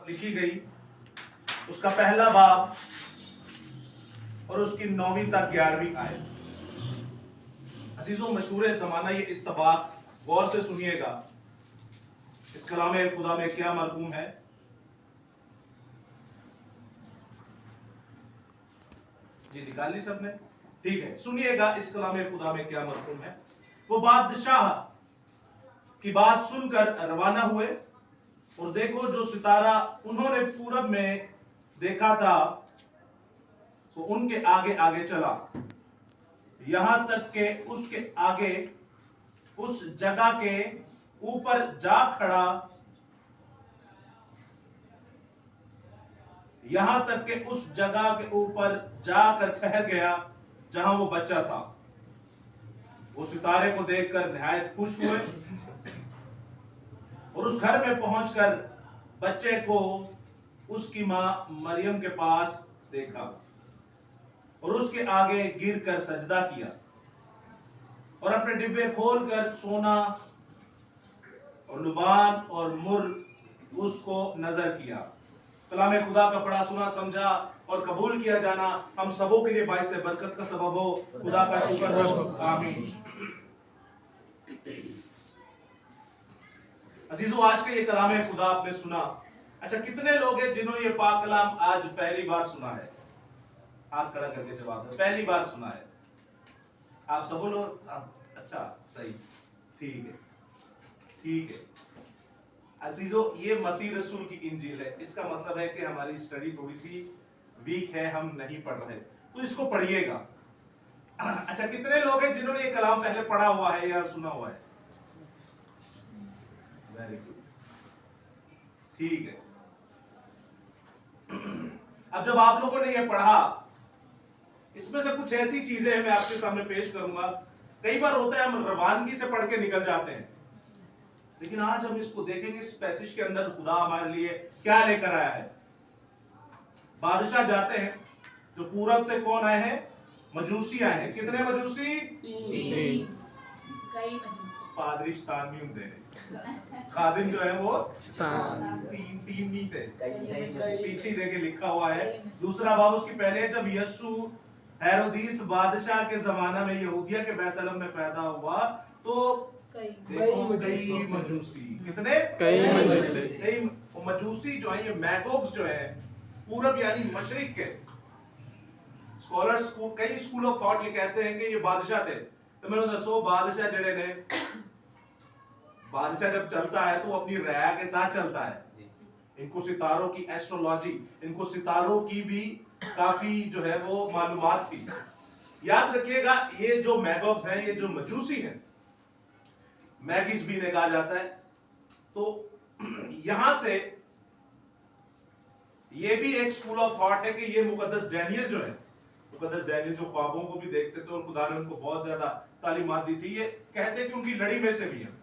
लिखी गई, उसका पहला बाब और उसकी 9वीं तक 11वीं आयत। अजीजों, मशहूर ज़माना ये इस्तबाक, गौर से सुनिएगा, इस कलाम खुदा में क्या मरकूम है। जी निकाल ली सबने? ठीक है, सुनिएगा इस कलाम खुदा में क्या मरकूम है। वो बादशाह की बात सुनकर रवाना हुए, और देखो जो सितारा उन्होंने पूरब में देखा था तो उनके आगे आगे चला, यहां तक के उसके आगे उस जगह के ऊपर जा खड़ा, यहां तक के उस जगह के ऊपर जाकर ठहर गया जहां वो बच्चा था। वो सितारे को देखकर निहायत खुश हुए, और उस घर में पहुंचकर बच्चे को उसकी मां मरियम के पास देखा, और उसके आगे गिरकर सजदा किया, और अपने डिब्बे खोलकर सोना और लुबान और मुर उसको नजर किया। कलाम खुदा का पढ़ा सुना समझा और कबूल किया जाना हम सबों के लिए बाइस बरकत का सबब हो। खुदा का शुक्र हो, आमीन। अजीजों, आज का ये कलाम खुदा आपने सुना। अच्छा, कितने लोग हैं जिन्होंने ये पाक कलाम आज पहली बार सुना है? हाथ खड़ा करके जवाब दो, पहली बार सुना है। आप सब लोग? अच्छा, सही, ठीक है, ठीक है। अजीजों, ये मती रसूल की इंजील है। इसका मतलब है कि हमारी स्टडी थोड़ी सी वीक है, हम नहीं पढ़ रहे, तो इसको पढ़िएगा। अच्छा, कितने लोग हैं जिन्होंने ये कलाम पहले पढ़ा हुआ है या सुना हुआ है? वेरी गुड, ठीक है। अब जब आप लोगों ने ये पढ़ा, इसमें से कुछ ऐसी चीजें हैं मैं आपके सामने पेश करूंगा। कई बार होता है हम रवानगी से पढ़ के निकल जाते हैं, लेकिन आज हम इसको देखेंगे इस पैसेज के अंदर खुदा हमारे लिए क्या लेकर आया है। बादशाह जाते हैं, जो पूरब से कौन आए हैं? मजूसी आए हैं। कितने मजूसी? कई मजूसी। पादरी शैतान नहीं होते हैं, खादिम जो है वो तीन नहीं थे, पीछे देके लिखा हुआ है। दूसरा बाब उसकी पहले, जब यीशु हेरोदिस बादशाह के जमाना में यहूदिया के बैतलहम में पैदा हुआ, तो देखो कई मजूसी। कितने? कई मजूसी। कई मजूसी जो है, ये मैगोग्स जो है, पूरब यानी मशरिक के स्कॉलर्स को कई स्कूल ऑफ थॉट ये कहते हैं कि ये बादशाह थे। तो मैंने दसो बादशाह जड़े ने, बादशाह जब चलता है तो अपनी रया के साथ चलता है। इनको सितारों की एस्ट्रोलॉजी, इनको सितारों की भी काफी जो है वो मालूमात थी। याद रखिएगा, ये जो मैगोग्स हैं, ये जो मजूसी हैं, मैगिस भी ने कहा जाता है। तो यहां से ये भी एक स्कूल ऑफ थॉट है कि ये मुकद्दस डैनियल जो है, मुकद्दस डैनियल जो ख्वाबों को भी देखते थे और खुदा ने उनको बहुत ज्यादा तालीमात दी थी, ये कहते कि उनकी लड़ी में से भी है।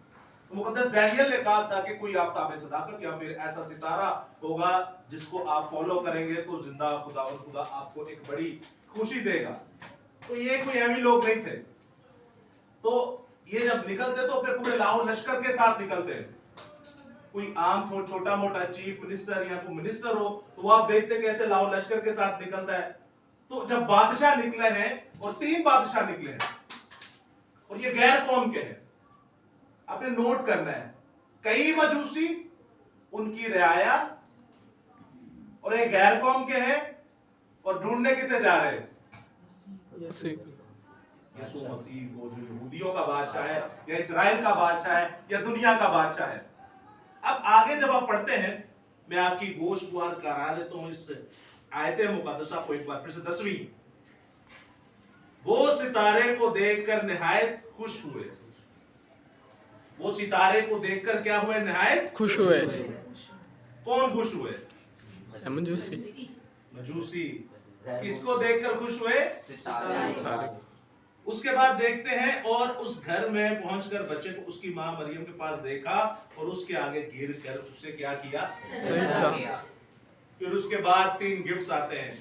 तो मुकद्दस डैनियल ने कहा था कि कोई आफ्ताब सदाकत या फिर ऐसा सितारा होगा जिसको आप फॉलो करेंगे तो जिंदा खुदा और खुदा आपको एक बड़ी खुशी देगा। तो ये कोई एवी लोग नहीं थे। तो ये जब निकलते तो अपने पूरे लाहौर लश्कर के साथ निकलते। कोई आम छोटा मोटा चीफ मिनिस्टर या कोई मिनिस्टर हो तो आप देखते कैसे लाहौर लश्कर के साथ निकलता है। तो जब बादशाह निकले हैं, और 3 बादशाह निकले हैं, और ये गैर कौम के हैं, आपने नोट करना है, कई मजूसी, उनकी रियाया, और एक गैर कौम के हैं, और ढूंढने किसे जा रहे हैं? यीशु मसीह को, जो यहूदियों का बादशाह है या इस्राएल का बादशाह है या दुनिया का बादशाह है। अब आगे जब आप पढ़ते हैं, मैं आपकी गोशगुआर करा देता हूं इस आयते मुकद्दसा को एक बार फिर से। 10वीं, वो सितारे को देखकर निहायत खुश हुए। वो सितारे को देखकर क्या हुए? निहायत खुश हुए। कौन खुश हुए? मजूसी। मजूसी। किसको देखकर खुश हुए? उसके बाद देखते हैं, और उस घर में पहुंचकर बच्चे को उसकी मां मरियम के पास देखा, और उसके आगे गिर कर उससे क्या किया? सजदा। फिर उसके बाद 3 गिफ्ट्स आते हैं।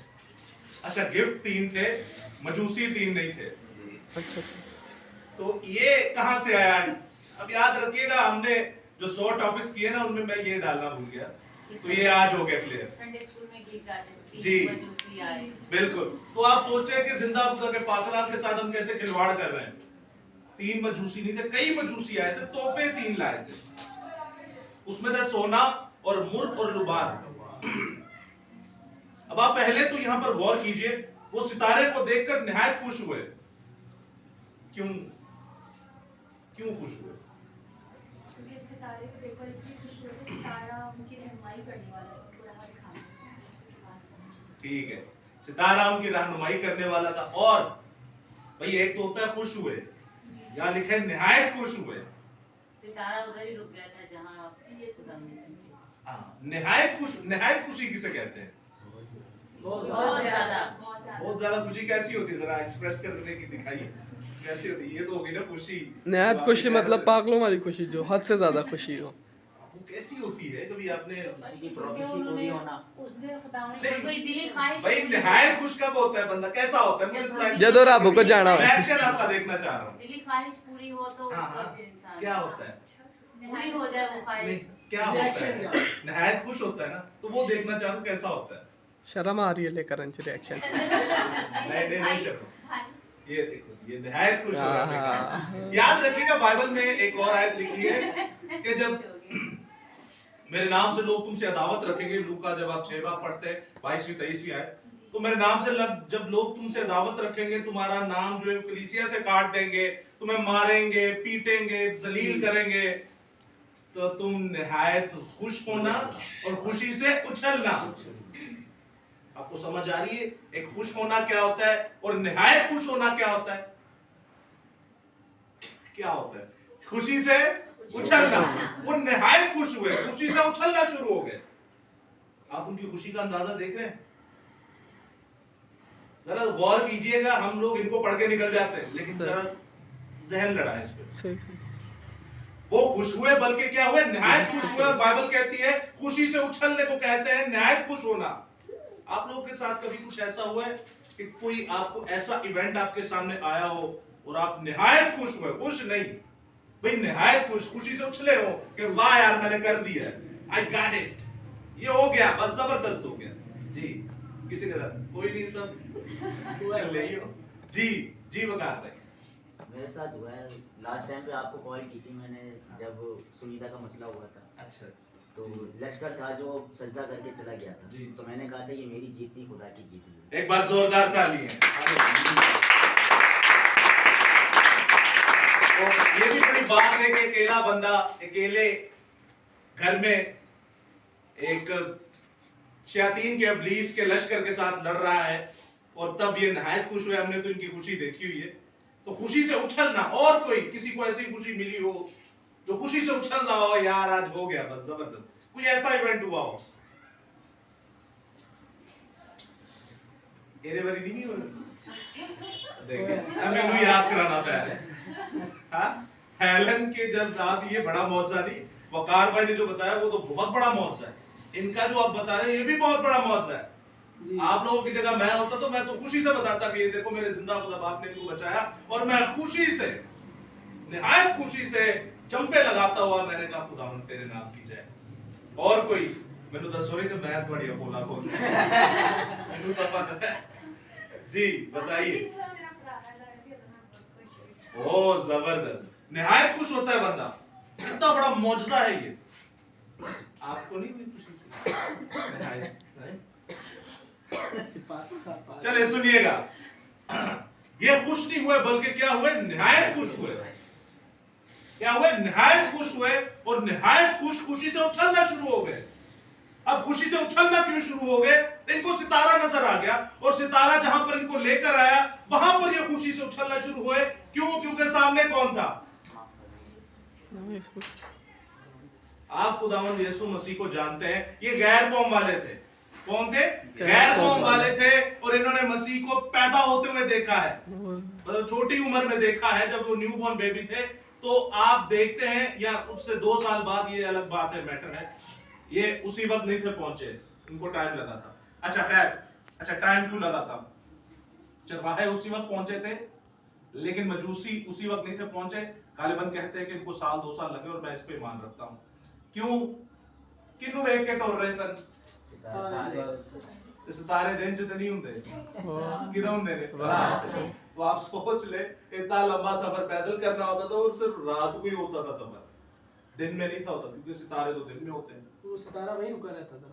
अच्छा, गिफ्ट 3 थे, मजूसी 3 नहीं थे। अच्छा। तो ये कहां से आया? अब याद रखिएगा, हमने जो 100 टॉपिक्स किए ना, उनमें मैं ये डालना भूल गया तो ये आज हो गया क्लियर। संडे स्कूल में गीत गाते जी। मजूसी आए। बिल्कुल। तो आप सोचे कि जिंदा खुदा के पाकलाम के साथ हम कैसे खिलवाड़ कर रहे हैं। 3 मजूसी नहीं थे, कई मजूसी आए थे, तोहफे 3 लाए थे। उसमें था सोना और मुर्ग और लुबान। अब आप पहले तो यहां पर गौर कीजिए, वो सितारे को देखकर निहायत खुश हुए। क्यों खुश हुए? क्योंकि सितारे को देखकर इसलिए खुश हुए थे, सितारा उनकी रहनुमाई करने वाला था, उनको राह दिखाने के पास पहुंचे। ठीक है, सितारा उनकी रहनुमाई करने वाला था। और भाई एक तो होता है खुश हुए, यहां लिखे निहायत खुश हुए। सितारा उधर ही रुक गया था जहाँ यीशु खुदा मसीह मसीह से। हाँ, निहायत खुशी किसे कहते हैं? बहुत ज्यादा। बहुत ज्यादा खुशी कैसी होती है, जरा एक्सप्रेस करने की दिखाइए कैसी होती है। ये तो होगी ना खुशी, नहायत खुशी मतलब पागलों वाली खुशी, जो हद से ज्यादा खुशी हो। वो कैसी होती है? कभी आपने किसी की प्रोफेसी पूरी होना। उस दिन खुदा ने उसको इसीलिए ख्वाहिश भाई पूरी निहायत खुश कब होता है बंदा? कैसा होता है? मुझे थोड़ा जदों रब को जाना हो। एक्शन आपका देखना चाह रहा हूँ। दिली ख्वाहिश पूरी हो तो हाँ, उसका हाँ। फिर इंसान क्या होता है? पूरी हो जाए वो नहीं, ख्वाहिश। क्या होता है? निहायत खुश होता है ना, तो वो देखना चाह रहा हूँ कैसा होता है। शर्म आ रही है लेकर रिएक्शन। नहीं शर्म। ये देखो, ये निहायत खुश हो रहा है। हाँ। याद रखिएगा, बाइबल में एक और आयत लिखी है कि जब मेरे नाम से लोग तुमसे अदावत रखेंगे, लूका जब आप 6 बार पढ़ते हैं 22वीं 23वीं आयत, तो मेरे नाम से जब लोग तुमसे अदावत रखेंगे, तुम्हारा नाम जो है कलीसिया से काट देंगे, तुम्हें मारेंगे, पीटेंगे, जलील करेंगे, तो तुम निहायत खुश होना और खुशी से उछलना। आपको समझ आ रही है? एक खुश होना क्या होता है और निहायत खुश होना क्या होता है? क्या होता है? खुशी से उछलना। वो निहायत खुश हुए, खुशी से उछलना शुरू हो गए। आप उनकी खुशी का अंदाजा देख रहे हैं? जरा गौर कीजिएगा, हम लोग इनको पढ़ के निकल जाते हैं, लेकिन जरा जहन लड़ाए इस पे। सही। वो खुश हुए, बल्कि क्या हुए? निहायत खुश हुए। और बाइबल कहती है खुशी से उछलने को कहते हैं निहायत खुश होना। आप लोगों के साथ कभी कुछ ऐसा हुआ है कि कोई आपको ऐसा इवेंट आपके सामने आया हो और आप निहायत खुश हुए? खुश नहीं भाई, निहायत खुशी से उछले हो कि वाह यार मैंने कर दिया, आई गॉट इट, ये हो गया, बस जबरदस्त हो गया। जी, किसी के साथ? कोई नहीं, सब ले हो। जी वकार भाई। मेरे साथ हुआ है, लास्ट टाइम पे आपको कॉल की थी मैंने जब सुविधा का मसला हुआ था। अच्छा, तो लश्कर था जो सजदा करके चला गया था। जी। तो मैंने कहा था ये मेरी जीत नहीं, खुदा की जीत है। एक बार जोरदार ताली है। तो ये भी बड़ी बात है कि अकेला बंदा अकेले घर में एक शैतान के इब्लीस के लश्कर के साथ लड़ रहा है, और तब ये निहायत खुश हुए। हमने तो इनकी खुशी देखी हुई है। तो खुशी से उछलना, और कोई किसी को ऐसी खुशी मिली हो जो खुशी से उछल रहा हो, यार आज हो गया बस जबरदस्त, कोई ऐसा इवेंट हुआ हो? एरे बारी नहीं हो देखिए, मैंने याद कराना पहले। हाँ, हेलन के जब रात, ये बड़ा मौजा नहीं, वकार भाई ने जो बताया वो तो बहुत बड़ा मौजा है। इनका जो आप बता रहे हैं ये भी बहुत बड़ा मौजा है। आप लोगों की जगह मैं होता तो मैं तो खुशी से बताता कि ये देखो मेरे जिंदा खुदा बाप ने इनको बचाया, और मैं खुशी से, निहायत खुशी से चंपे लगाता हुआ मैंने कहा खुदावंद तेरे नाम की जय। और कोई मैंने दसो नहीं तो मैं बढ़िया बोला बोल जी बताइए। ओ जबरदस्त, निहायत खुश होता है बंदा, कितना बड़ा मौजज़ा है ये। आपको नहीं हुई खुशी? निहायत, चलिए सुनिएगा, ये खुश नहीं हुए बल्कि क्या हुए? निहायत खुश हुए। क्या हुए? निहायत खुश हुए, और निहायत खुशी से उछलना शुरू हो गए। अब खुशी से उछलना क्यों शुरू हो गए? इनको सितारा नजर आ गया, और सितारा जहां पर इनको लेकर आया वहां पर ये खुशी से उछलना शुरू हुए। क्यों? क्योंकि सामने कौन था? आप खुदावंद यीशु मसीह को जानते हैं। ये गैर कौम वाले थे। कौन थे? गैर कौम वाले थे, और इन्होंने मसीह को पैदा होते हुए देखा है, मतलब छोटी उम्र में देखा है, जब वो न्यूबॉर्न बेबी थे। तो आप देखते हैं, या उससे 2 साल बाद, ये अलग बात है, मैटर है, ये उसी वक्त नहीं थे पहुंचे, इनको टाइम लगा था। अच्छा खैर, अच्छा टाइम क्यों लगा था? चरवाहे उसी वक्त पहुंचे थे, लेकिन मजूसी उसी वक्त नहीं थे पहुंचे। गालिबन कहते हैं कि इनको 1-2 साल लगे, और मैं इस पे ईमान रखता हूं। क्यों? किन्नू वेख के टोर रहे सन सितारे ते सितारे दिन च ते नहीं हुंदे किदों हुंदे ने रात च। तो आप सोच ले इतना लंबा सफर पैदल करना होता था और सिर्फ रात को ही होता था सफर, दिन में नहीं था होता, क्योंकि सितारे तो दिन में होते हैं। वो सितारा वहीं रुका रहता था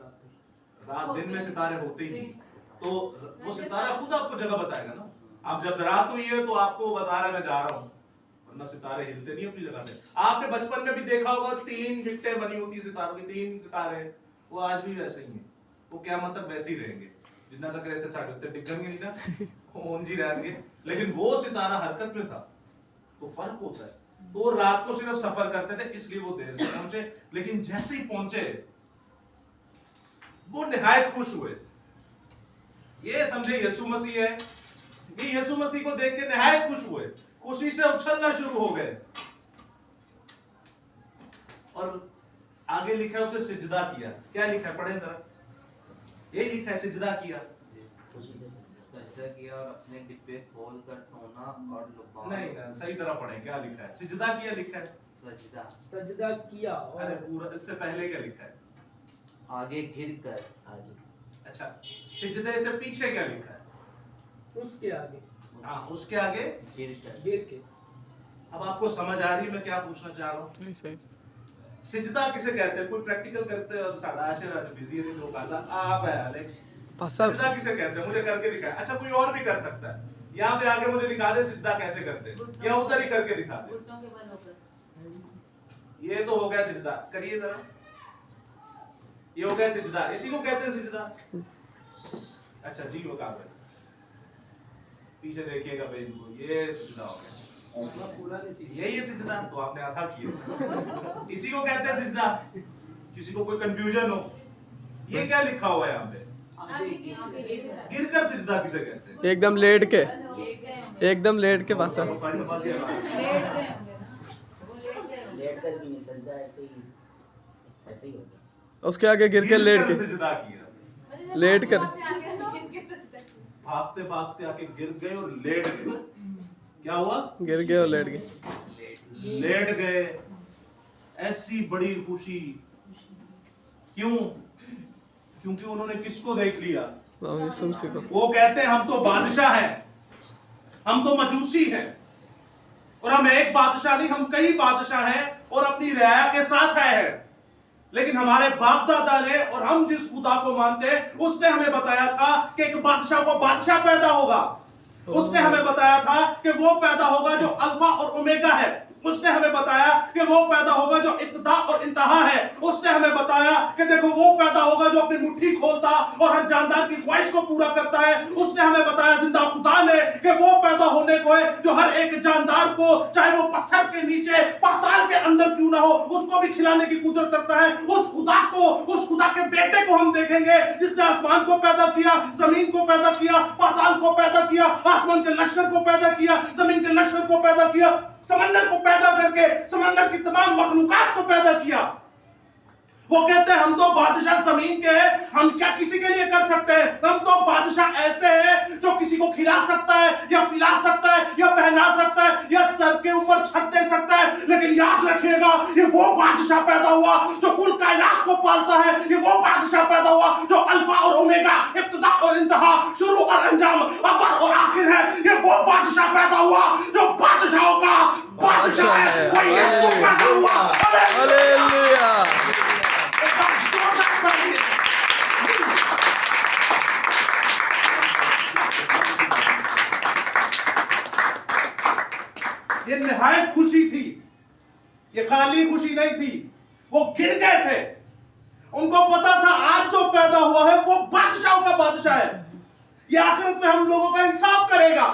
रात दिन में सितारे होते ही नहीं, तो वो सितारा खुद आपको जगह बताएगा ना। आप जब रात हुई है तो आपको वो बता रहा है मैं जा रहा हूँ, वरना सितारे हिलते नहीं अपनी जगह से। आपने बचपन में भी देखा होगा 3 विकटें बनी होती है सितारों की, 3 सितारे, वो आज भी वैसे ही हैं। वो क्या मतलब वैसे ही रहेंगे जितना तक रहते साढ़े उत्ते डिगेंगे नहीं ना, ओन जी रहेंगे। लेकिन वो सितारा हरकत में था, तो फर्क होता है। तो रात को सिर्फ सफर करते थे, इसलिए वो देर से पहुंचे। लेकिन जैसे ही पहुंचे वो निहायत खुश हुए। ये समझे यीशु मसीह है, ये यीशु मसीह को देख के निहायत खुश हुए, खुशी से उछलना शुरू हो गए। और आगे लिखा है उसे सिजदा किया। क्या लिखा है, पढ़े जरा। यही लिखा है, सिजदा किया। खुशी से सजदा किया और अपने डिब्बे खोल कर सोना और लुभान। नहीं ना, सही तरह पढ़े, क्या लिखा है, सिजदा किया लिखा है। सजदा सजदा किया अरे पूरा, इससे पहले क्या लिखा है, आगे गिर कर। आगे अच्छा सिजदे से पीछे क्या लिखा है, उसके आगे हाँ उसके आगे गिर कर। गिर के। अब आपको समझ आ रही है मैं क्या पूछना चाह रहा हूँ। सही सही सिजदा किसे कहते हैं, कोई प्रैक्टिकल करते हैं। अब साढ़ा आशिर आज बिजी है, नहीं तो काला आप है अलेक्स। पासा सिजदा किसे कहते हैं, मुझे करके दिखाए। अच्छा कोई और भी कर सकता है, यहाँ पे आगे मुझे दिखा दे सिजदा कैसे करते हैं, या उधर ही करके दिखा दे। घुटनों के बल होकर। ये तो हो गया सिजदा, करिए जरा। ये हो गया सिजदा, इसी को कहते हैं सिजदा। अच्छा जी वो काबिल, पीछे देखिएगा भाई इनको, ये सिजदा हो गया। पूरा नहीं सीखा। यही है सिजदा, तो आपने आधा किया। इसी को कहते हैं सिजदा। किसी को कोई कंफ्यूजन हो, ये क्या लिखा हुआ है यहाँ पे, गिरकर सिजदा किसे कहते हैं। एकदम लेट के, लेट गए होंगे। एकदम लेट के पासा। लेट गए होंगे ना। वो लेट गए होंगे। लेट कर भी नहीं, सजदा ऐसे ही हो गया। उसके आगे गिर के लेट के, सिजदा किया, लेट कर। भागते भागते आके गिर गए और लेट गए। क्या हुआ, गिर गए और लेट गए। लेट गए। ऐसी बड़ी खुशी क्यों, क्योंकि उन्होंने किसको देख लिया, यीशु मसीह को। वो कहते हैं हम तो बादशाह हैं, हम तो मजूसी हैं, और हम एक बादशाह नहीं, हम कई बादशाह हैं और अपनी रियाया के साथ आए हैं। लेकिन हमारे बाप दादा ने और हम जिस खुदा को मानते हैं उसने हमें बताया था कि एक बादशाह को बादशाह पैदा होगा। उसने हमें बताया था कि वो पैदा होगा जो अल्फा और ओमेगा है। उसने हमें बताया कि वो पैदा होगा जो इब्तिदा और इंतहा है। उसने हमें बताया कि देखो वो पैदा होगा जो अपनी मुट्ठी खोलता और हर जानदार की ख्वाहिश को पूरा करता है। उसने हमें बताया जिंदा खुदा ने कि वो पैदा होने को है जो हर एक जानदार को, चाहे वो पत्थर के नीचे पाताल के अंदर क्यों ना हो, उसको भी खिलाने की कुदरत रखता है। उस खुदा को, उस खुदा के बेटे को हम देखेंगे जिसने आसमान को पैदा किया, जमीन को पैदा किया, पाताल को पैदा किया, आसमान के लश्कर को पैदा किया, जमीन के लश्कर को पैदा किया, समंदर को पैदा करके समंदर की तमाम मखलूकात को पैदा किया। वो कहते हैं हम तो बादशाह जमीन के हैं, हम क्या किसी के लिए कर सकते हैं। हम तो बादशाह ऐसे हैं जो किसी को खिला सकता है या पिला सकता है या पहना सकता है या सर के ऊपर छत दे सकता है। लेकिन याद रखिएगा ये वो बादशाह पैदा हुआ जो कुल कायनात को पालता है। ये वो बादशाह पैदा हुआ जो अल्फा और ओमेगा, इब्तिदा और इंतहा, शुरू और अंजाम, अव्वल और आखिर है। ये वो बादशाह पैदा हुआ जो बादशाहों का बादशाह है। वो यीशु पैदा हुआ। हालेलुया। ये निहायत खुशी थी, ये खाली खुशी नहीं थी। वो गिर गए थे, उनको पता था आज जो पैदा हुआ है वो बादशाहों का बादशाह है। ये आखिरत में हम लोगों का इंसाफ करेगा।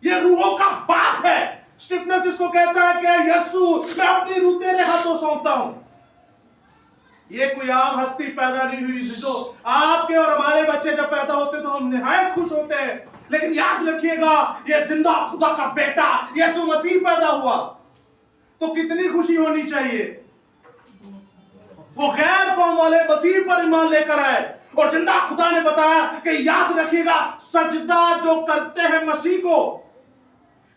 ये रूहों का बाप है। स्टीफनस इसको कहता है कि यीशु मैं अपनी रूह तेरे हाथों सौंपता हूं। ये कोई आम हस्ती पैदा नहीं हुई। जो आपके और हमारे बच्चे जब पैदा होते तो हम निहायत खुश होते हैं। लेकिन याद रखिएगा ये जिंदा खुदा का बेटा यीशु मसीह पैदा हुआ तो कितनी खुशी होनी चाहिए। वो गैर कौम वाले मसीह पर ईमान लेकर आए और जिंदा खुदा ने बताया कि याद रखिएगा सजदा जो करते हैं मसीह को,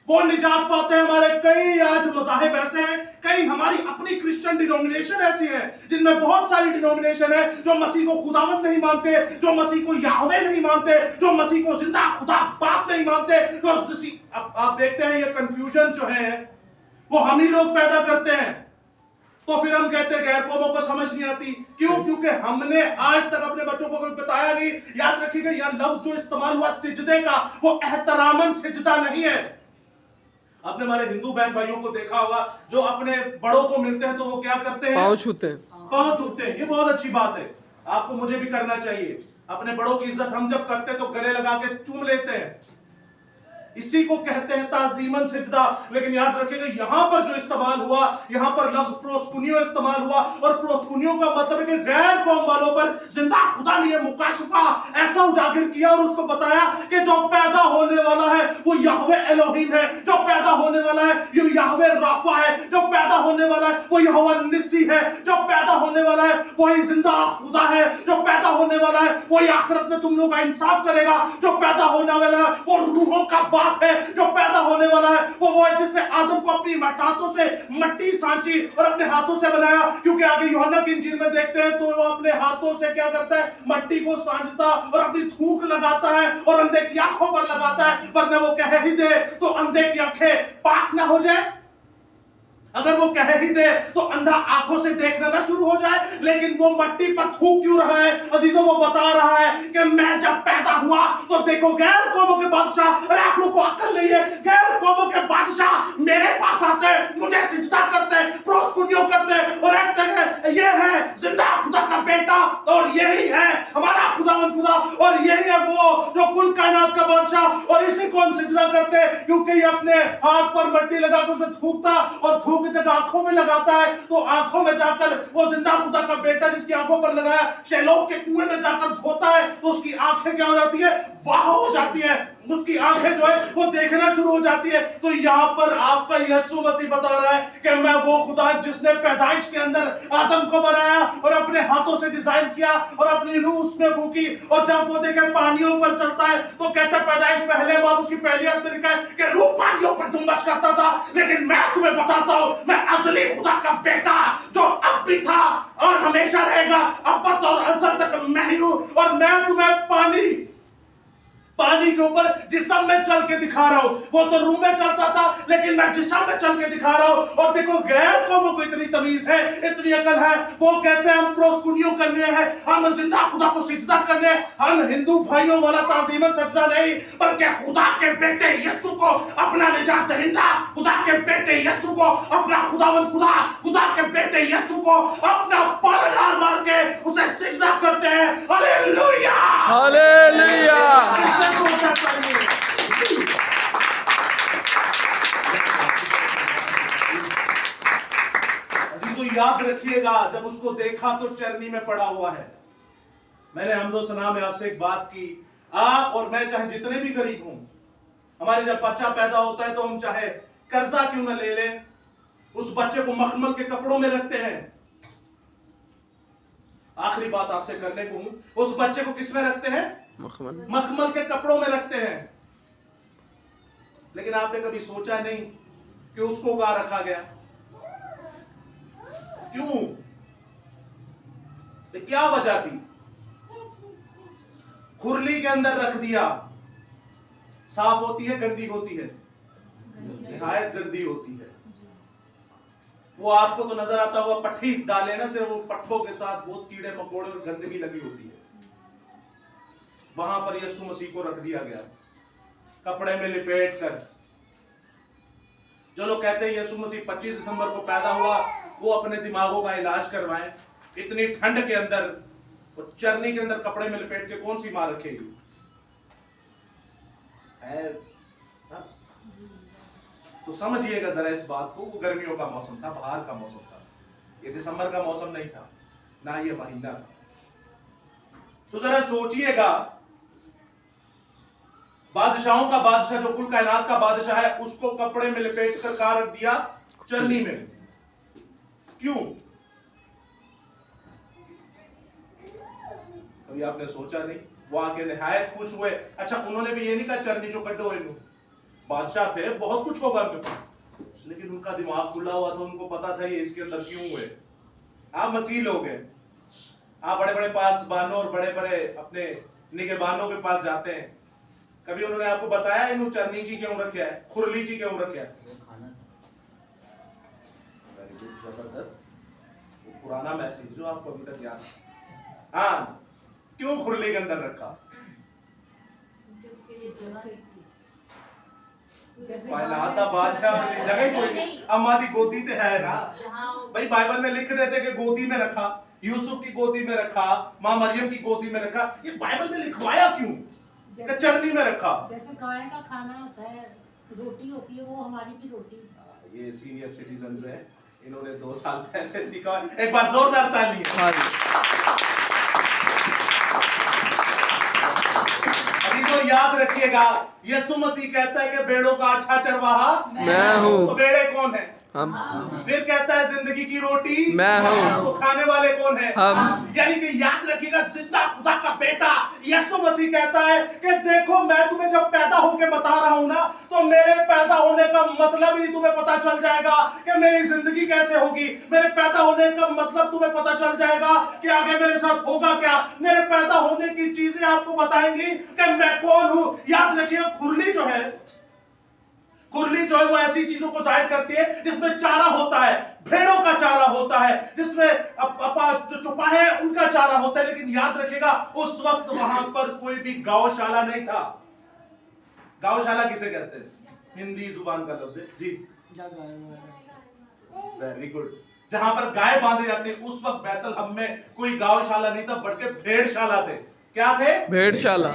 वो निजात पाते हैं। हमारे कई आज मज़ाहिब ऐसे हैं, कई हमारी अपनी क्रिश्चियन डिनोमिनेशन ऐसी है जिनमें बहुत सारी डिनोमिनेशन है जो मसीह को खुदावंद नहीं मानते, जो मसीह को याहवे नहीं मानते, जो मसीह को जिंदा खुदा बाप नहीं मानते। तो अब आप देखते हैं ये कंफ्यूजन जो है वो हम ही लोग पैदा करते हैं। तो फिर हम कहते हैं गैर कौमों को समझ नहीं आती। क्यों? क्योंकि हमने आज तक अपने बच्चों को बताया नहीं। याद रखिएगा यह लफ्ज जो इस्तेमाल हुआ सिजदे का, वो एहतरामन सिजदा नहीं है। आपने हमारे हिंदू बहन भाइयों को देखा होगा जो अपने बड़ों को मिलते हैं तो वो क्या करते हैं? पाँव छूते हैं। पाँव छूते हैं। ये बहुत अच्छी बात है, आपको मुझे भी करना चाहिए। अपने बड़ों की इज्जत हम जब करते हैं तो गले लगा के चूम लेते हैं, इसी को कहते हैं ताजीमन सिजदा। लेकिन याद रखिएगा यहां पर जो इस्तेमाल हुआ, यहां पर लफ्ज प्रोस्कुनियो इस्तेमाल हुआ, और प्रोस्कुनियो का मतलब है कि गैर कौम वालों पर जिंदा खुदा ने यह मुकाशफा ऐसा उजागर किया और उसको बताया कि जो पैदा होने वाला है वो याहवे एलोहीम है, जो पैदा होने वाला है ये याहवे राफा है, जो पैदा होने वाला है वो यहोवा निस्सी है, जो पैदा होने वाला है वही जिंदा खुदा है, जो पैदा होने वाला है वही आखिरत में तुम लोगों का इंसाफ करेगा, जो पैदा होने वाला है वो रूहों का बाप है, जो पैदा होने वाला है वो है जिसने आदम को अपनी हाथों से मट्टी सांची और अपने हाथों से बनाया। क्योंकि आगे यूहन्ना की इंजील में देखते हैं तो वो अपने हाथों से क्या करता है? मट्टी को सांझता और अपनी थूक लगाता है और अंधे की आंखों पर लगाता है, वरना वो कह ही दे तो अंधे की आंखें पाक ना हो जाए। अगर वो कह ही दे तो अंधा आंखों से देखना ना शुरू हो जाए। लेकिन वो मट्टी पर थूक क्यों रहा है? अजीजों वो बता रहा है कि मैं जब पैदा हुआ तो देखो गैर कौमों के बादशाह, अरे आप लोग को अक्ल नहीं है, गैर कौमों के बादशाह मेरे पास आते, मुझे सिजदा करते, प्रोस्कुनियो करते और एक तरह ये है जिंदा खुदा का बेटा और यही है हमारा खुदावंद खुदा और यही है वो जो कुल कायनात का बादशाह, और इसी को हम सिजदा करते क्योंकि ये अपने हाथ पर मट्टी लगाकर उसे थूकता और थूक जब आंखों में लगाता है तो आंखों में जाकर वो जिंदा खुदा का बेटा जिसकी आंखों पर लगाया शेलोक के कुएं में जाकर धोता है तो उसकी आंखें क्या हो जाती है? वाह हो जाती है, उसकी आंखें जो है वो देखना शुरू हो जाती है। तो यहां पर आपका यीशु मसीह बता रहा है कि मैं वो खुदा जिसने पैदाइश के अंदर आदम को बनाया और अपने हाथों से डिजाइन किया और अपनी रूह उसमें फूकी, और जब वो देखे पानियों पर चलता है तो कहता है पैदाइश पहले बाब उसकी पहली आयत में लिखा है कि रूह पानियों पर जुम्बश करता था, लेकिन मैं तुम्हें बताता हूं मैं अज़ली खुदा का बेटा जो अब भी था और हमेशा रहेगा, अब और अज़ल तक मैं ही हूं, और मैं तुम्हें पानी के ऊपर जिस्म में चल के दिखा रहा हूं। वो तो रूह में चलता था लेकिन मैं जिस्म में चल के दिखा रहा हूं। और देखो गैर कौमों को इतनी तमीज है, इतनी अकल है, वो कहते हैं हम प्रोस्कुनियो करने हैं, हम जिंदा खुदा को सिजदा करने, हम हिंदू भाइयों वाला ताजीमन सजदा नहीं बल्कि खुदा के बेटे यीशु को अपना निजात दहिंदा, खुदा के बेटे यीशु को अपना खुदावंद खुदा, खुदा के बेटे यीशु को अपना पालनहार मार के उसे सिजदा करते हैं। Hallelujah hallelujah. याद रखिएगा जब उसको देखा तो चरनी में पड़ा हुआ है। मैंने हमदो सना में आपसे एक बात की, आप और मैं चाहे जितने भी गरीब हों, हमारे जब बच्चा पैदा होता है तो हम चाहे कर्जा क्यों न ले लें, उस बच्चे को मखमल के कपड़ों में रखते हैं। आखिरी बात आपसे करने को हूं, उस बच्चे को किस में रखते हैं? मखमल के कपड़ों में रखते हैं। लेकिन आपने कभी सोचा नहीं कि उसको कहां रखा गया? क्यों? क्या वजह थी? खुरली के अंदर रख दिया। साफ होती है गंदी होती है? निहायत गंदी होती है। वो आपको तो नजर आता हुआ पट्टी डाले ना, सिर्फ वो पट्टों के साथ बहुत कीड़े मकोड़े और गंदगी लगी होती है। वहां पर यीशु मसीह को रख दिया गया कपड़े में लिपेट कर। जो लोग कहते हैं यीशु मसीह 25 दिसंबर को पैदा हुआ, वो अपने दिमागों का इलाज करवाएं। इतनी ठंड के अंदर और चरनी के अंदर कपड़े में लिपेट के कौन सी मां रखेगी? तो समझिएगा जरा इस बात को। वो गर्मियों का मौसम था, बाहर का मौसम था, ये दिसंबर का मौसम नहीं था, ना ये महीना था। तो जरा सोचिएगा, बादशाहों का बादशाह जो कुल कायनात का बादशाह है, उसको कपड़े में लिपेट कर कहां रख दिया? चरनी में। क्यों? कभी आपने सोचा नहीं? वो आके निहायत खुश हुए। अच्छा, उन्होंने भी ये नहीं कहा चरनी जो कड्डो है, बादशाह थे, बहुत कुछ होगा उनके पास, लेकिन उनका दिमाग खुला हुआ था, उनको पता था ये इसके अंदर क्यों हुए। आप मसीह लोग हैं, आप बड़े बड़े पासबानों और बड़े बड़े अपने निगहबानों के पास जाते हैं, कभी उन्होंने आपको बताया इन्हों चरनीची क्यों रखा है, खुरलीची क्यों रखा है? वेरी गुड, जबरदस्त, वो पुराना मैसेज जो आपको अभी तक याद है। हाँ, क्यों खुरली के अंदर रखा? उसके लिए जगह थी। जैसे पहलाता बादशाह वाली जगह कोई अम्मा दी गोदी ते है ना जहाँ भाई, बाइबल में लिख देते कि गोदी में रखा, यूसुफ की गोदी में रखा, माँ मरियम की गोदी में रखा, ये बाइबल में लिखवाया क्यों? कि चरनी में रखा। जैसे गाय का खाना होता है, रोटी होती है, वो हमारी भी रोटी। ये सीनियर सिटीजन है, इन्होंने 2 साल पहले सीखा। एक बार जोरदार ताली। अभी तो याद रखिएगा, यीशु मसीह कहता है कि भेड़ों का अच्छा चरवाहा मैं हूँ। तो भेड़े कौन है? हम। फिर कहता है जिंदगी की रोटी मैं हूँ। तो खाने वाले कौन है? हम। यानी कि याद रखिएगा, जिंदा खुदा का बेटा यीशु मसीह कहता है कि देखो मैं तुम्हें जब पैदा होके बता रहा हूं ना, तो मेरे पैदा होने का मतलब ही तुम्हें पता चल जाएगा कि मेरी जिंदगी कैसे होगी। मेरे पैदा होने का मतलब तुम्हें पता चल जाएगा कि आगे मेरे साथ होगा क्या। मेरे पैदा होने की चीजें आपको बताएंगी कि मैं कौन हूं। याद रखिएगा, खुरली जो है वो ऐसी चीजों को जाहिर करती है जिसमें चारा होता है, भेड़ों का चारा होता है, जिसमें जो चौपाहे हैं उनका चारा होता है। लेकिन याद रखिएगा, उस वक्त वहां पर कोई भी गौशाला नहीं था। गौशाला किसे कहते हैं? हिंदी जुबान का लफ्ज है जी, वेरी गुड, जहां पर गाय बांधे जाते हैं। उस वक्त बैतलहम में कोई गौशाला नहीं था, बल्कि भेड़शाला थे। क्या थे? भेड़शाला।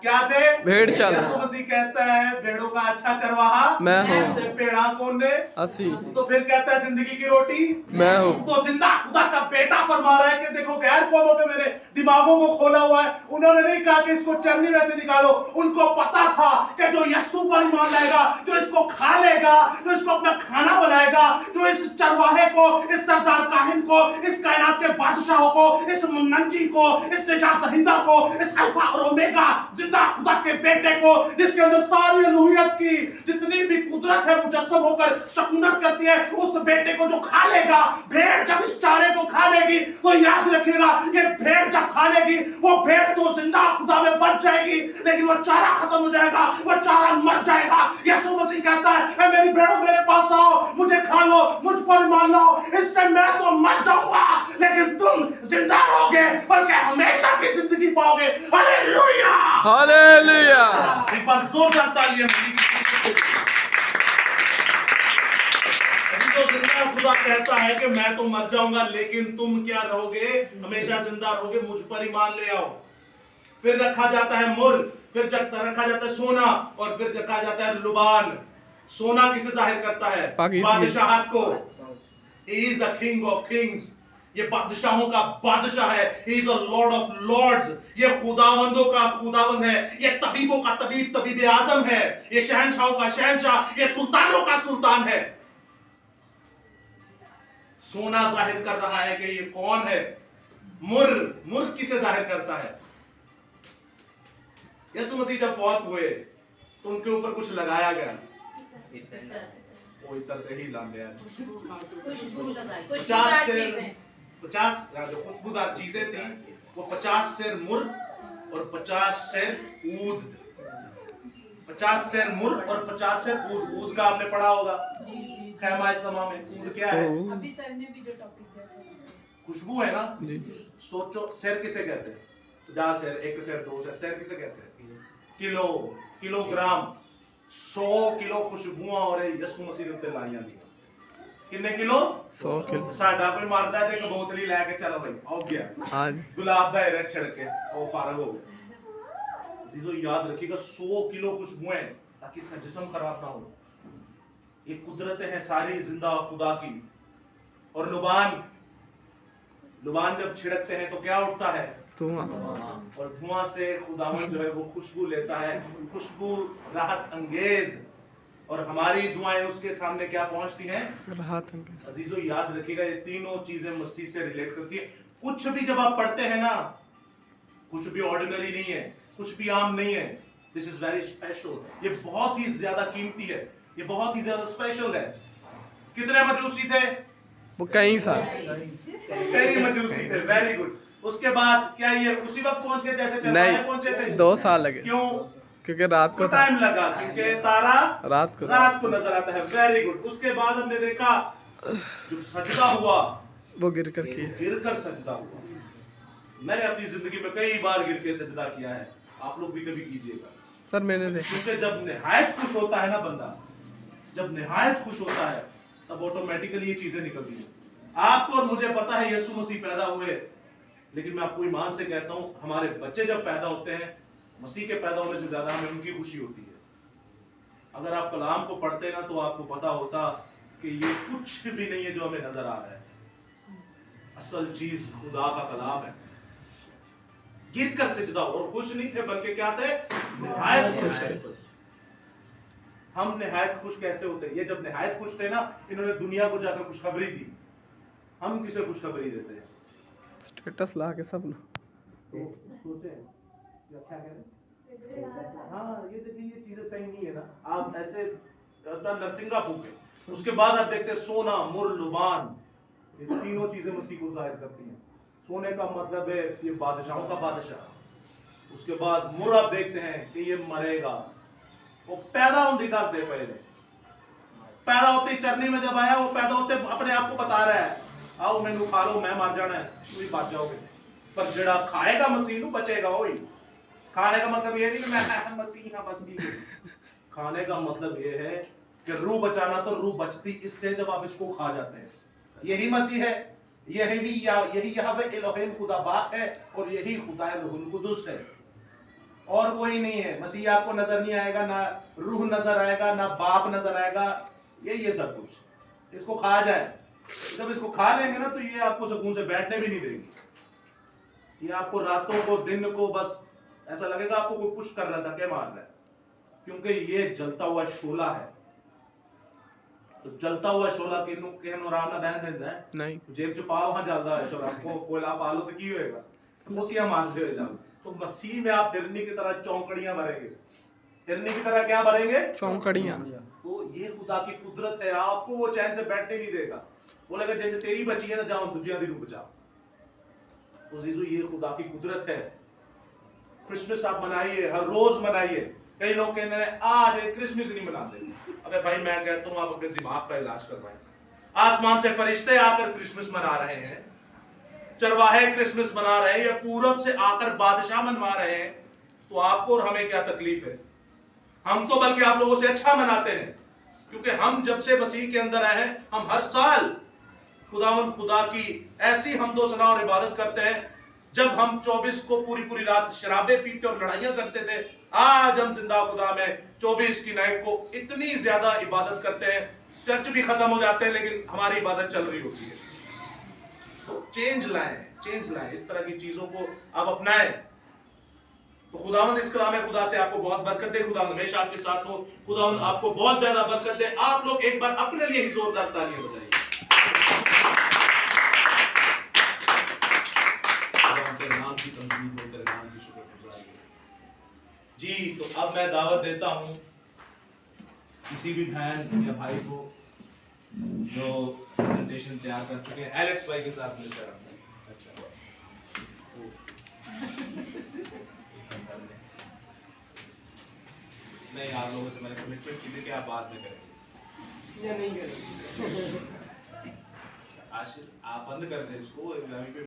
क्या थे? भेड़शाला। यीशु मसीह कहता है भेड़ों का अच्छा चरवाहा मैं हूँ। पेड़ा कौन है? असी। तो फिर कहता है जिंदगी की रोटी मैं हूँ। तो जिंदा खुदा का बेटा फरमा रहा है कि देखो गैर कौमों पे मेरे दिमागों को खोला हुआ है। उन्होंने नहीं कहा कि इसको चरनी में से निकालो, उनको पता था कि जो यीशु पर ईमान लाएगा, जो इसको खा लेगा, जो इसको अपना खाना बनाएगा, जो इस चरवाहे को, इस सरदार काहिन को, इस कायनात के बादशाहों को, इस मुनंजी को, इस निजात दहिंदा को, इस अल्फा और ओमेगा जिंदा खुदा के बेटे को, जिसके अंदर सारी अलूहियत की जितनी भी कुदरत है मुजस्सम होकर सकूनत करती है, उस बेटे को जो खा लेगा, भेड़ जब इस चारे को खा लेगी तो याद रखिएगा, ये भेड़ जब खा लेगी, वो भेड़ तो जिंदा खुदा में बच जाएगी, लेकिन वो चारा खत्म हो जाएगा, वो चारा मर जाएगा। यीशु मसीह कहता है मेरी भेड़ों मेरे पास आओ, मुझे खा लो, मुझ पर मान लो, इससे मैं तो मर जाऊंगा लेकिन तुम जिंदा रहोगे, बल्कि हमेशा की जिंदगी पाओगे। Hallelujah, hallelujah. एक बार जोरदार तालियां। तो जिंदा खुदा कहता है कि मैं तो मर जाऊंगा लेकिन तुम क्या रहोगे? हमेशा जिंदा रहोगे, मुझ पर ईमान ले आओ। फिर रखा जाता है मुर, फिर रखा जाता है सोना, और फिर रखा जाता है लुबान। सोना किसे जाहिर करता है? बादशाहत को। He is a king of kings, ये बादशाहों का बादशाह है। He is a lord of lords, ये खुदावंदों का खुदावंद है, ये तबीबों का तबीब, तबीब आजम है, ये शहंशाहों का शहंशाह, ये सुल्तानों का सुल्तान है। सोना जाहिर कर रहा है कि ये कौन है। मुर किसे जाहिर करता है? यीशु मसीह जब फौत हुए तो उनके ऊपर कुछ लगाया गया, वो इतर ही लाने आज खुशबू लगाई, 50 जो खुशबूदार चीजें थी, वो 50 सेर मुर और 50 सेर ऊद। 50 सेर मुर और 50 सेर ऊद। ऊद का आपने पढ़ा होगा खैमा इज्तिमा में। ऊद क्या है? अभी सर ने भी जो टॉपिक दिया था, खुशबू है ना जी। सोचो, सेर किसे कहते हैं? 50 सेर, 1 सेर, 2 सेर, सेर किसे कहते हैं? Kilo, kilogram. 100 किलो खुशबुआं और यीशु मसीह ने लाइयां दी। कितने किलो? 100 किलो। साडा कोई मारदा है ते बोतली लेके चलो भाई आओ गया, हाँ गुलाब दा एरे छिड़के वो फारग हो गया। चीजों याद रखिएगा, 100 किलो खुशबुएं ताकि इसका जिस्म खराब ना हो। ये कुदरतें हैं सारी जिंदा खुदा की। और लुबान जब छिड़कते हैं तो क्या उठता है? धुआं। और धुआं से खुदावंद जो है वो खुशबू लेता है, खुशबू राहत अंगेज। और हमारी दुआएं उसके सामने क्या पहुंचती हैं? राहत अंगेज। अजीजों याद रखिएगा, ये तीनों चीजें मसीह से रिलेट करती है। कुछ भी जब आप पढ़ते हैं ना, कुछ भी ऑर्डिनरी नहीं है, कुछ भी आम नहीं है। दिस इज वेरी स्पेशल, ये बहुत ही ज्यादा कीमती है, ये बहुत ही ज्यादा स्पेशल है। कितने मजूसी थे? वो कई साल कई मजूसी थे, वेरी गुड। उसके बाद क्या ये उसी वक्त पहुंच गए जैसे चंद्रमा नहीं, पहुंचे थे? 2 साल लगे क्यों? क्योंकि रात को था, टाइम लगा क्योंकि तारा रात को रात को नजर आता है। Very good. उसके बाद हमने देखा जो सजदा हुआ, वो गिर कर किए। गिरकर सजदा हुआ। मैंने अपनी जिंदगी में कई बार गिर के सजदा किया है, आप लोग भी कभी कीजिएगा। सर मैंने देखा क्योंकि जब निहायत खुश होता है ना बंदा, जब निहायत खुश होता है तब ऑटोमेटिकली ये चीजें निकलती हैं। आपको और मुझे पता है यीशु मसीह पैदा हुए, लेकिन मैं आपको ईमान से कहता हूं हमारे बच्चे जब पैदा होते हैं, मसीह के पैदा होने से ज्यादा हमें उनकी खुशी होती है। अगर आप कलाम को पढ़ते ना तो आपको पता होता कि ये कुछ भी नहीं है जो हमें नजर आ रहा है, असल चीज खुदा का कलाम है। गिर कर सजदा, और खुश नहीं थे बल्कि क्या थे? निहायत खुश थे। हम निहायत खुश कैसे होते? ये जब निहायत खुश थे ना, इन्होंने दुनिया को जाकर खुशखबरी दी। हम किसे खुशखबरी देते हैं? स्टेटस ला के सब तो सोचे क्या कह रहे हैं? हाँ, ये देखिए ये चीजें सही नहीं है ना। आप ऐसे अपना नरसिंगा फूके, उसके बाद आप देखते हैं सोना, मुर, लुबान, ये तीनों चीजें मसीह को जाहिर करती हैं। सोने का मतलब है ये बादशाहों का बादशाह। उसके बाद मुर आप देखते हैं कि ये मरेगा। वो पैदा होने का दे, पहले पैदा होते चरनी में जब आया, वो पैदा होते अपने आप को बता रहा है आओ मैनू खा लो, मैं मर जाना है, तुम ही बच जाओगे। पर जड़ा खाएगा मसीह नू बचेगा। वही खाने का मतलब ये नहीं कि मैं मसीह हाँ बस नहीं। खाने का मतलब ये है कि रूह बचाना, तो रूह बचती इससे जब आप इसको खा जाते हैं। यही मसीह है, यही यहोवा एलोहिम खुदा बाप है, और यही खुदा रूहुल कुदुस है, और कोई नहीं है। मसीह आपको नजर नहीं आएगा, ना रूह नजर आएगा, ना बाप नजर आएगा, यही है सब कुछ। इसको खा जाए, जब इसको खा लेंगे ना तो ये आपको सुकून से बैठने भी नहीं देंगे। ये आपको रातों को दिन को बस ऐसा लगेगा आपको कोई पुश कर रहा था, क्या मार रहा है, क्योंकि ये जलता हुआ शोला है। तो जलता हुआ शोला किहनु आराम ना बहन देता है नहीं जेब च पाओ, हाँ जलता है शोला को कोयला पालो तो की होएगा, उसिया मारते हुए जाओ। तो मसीह में आप हिरनी की तरह चौंकड़ियां भरेंगे। हिरनी की तरह क्या भरेंगे? चौंकड़ियां। तो ये खुदा की कुदरत है, आपको वो चैन से बैठने नहीं देगा। बोलेगा जिंज तेरी बची है ना, जाओ दूजिया दी बचा। तो जीजू ये खुदा की कुदरत है। क्रिसमस आप मनाइए, हर रोज मनाइए। कई लोग कहते हैं आज क्रिसमस नहीं मनाते। अबे भाई मैं कहता हूं आप अपने दिमाग का इलाज करवाएं। आसमान से फरिश्ते आकर क्रिसमस मना रहे हैं, चरवाहे क्रिसमस मना रहे हैं, या पूरब से आकर बादशाह मनवा रहे हैं, तो आपको और हमें क्या तकलीफ है? हम तो बल्कि आप लोगों से अच्छा मनाते हैं, क्योंकि हम जब से मसीह के अंदर आए हैं, हम हर साल खुदा की ऐसी हमदो सना और इबादत करते हैं। जब हम 24 को पूरी रात शराबे पीते और लड़ाइयां करते थे, आज हम जिंदा खुदा में 24 की नाइट को इतनी ज्यादा इबादत करते हैं, चर्च भी खत्म हो जाते हैं लेकिन हमारी इबादत चल रही होती है। तो चेंज लाएं, इस तरह की चीजों को आप अपनाएं। तो खुदावंद इस कलाम में खुदा से आपको बहुत बरकत दे। खुदा हमेशा आपके साथ हो। खुदावंद आपको बहुत ज्यादा बरकत दे। आप लोग एक बार अपने लिए ही जोरदार तालियां बजाइए। तेरे नाम की तस्बीह हो, तेरे नाम की शुक्रगुजारी हो। जी, तो अब मैं दावत देता हूं किसी भी बहन या भाई को जो प्रेजेंटेशन तैयार कर चुके हैं, एलेक्स भाई के साथ मिलकर। नहीं, आप लोगों से मैंने कमिटमेंट की थी कि आप बाद में करेंगे या नहीं करेंगे। आशिर आप बंद कर दें इसको।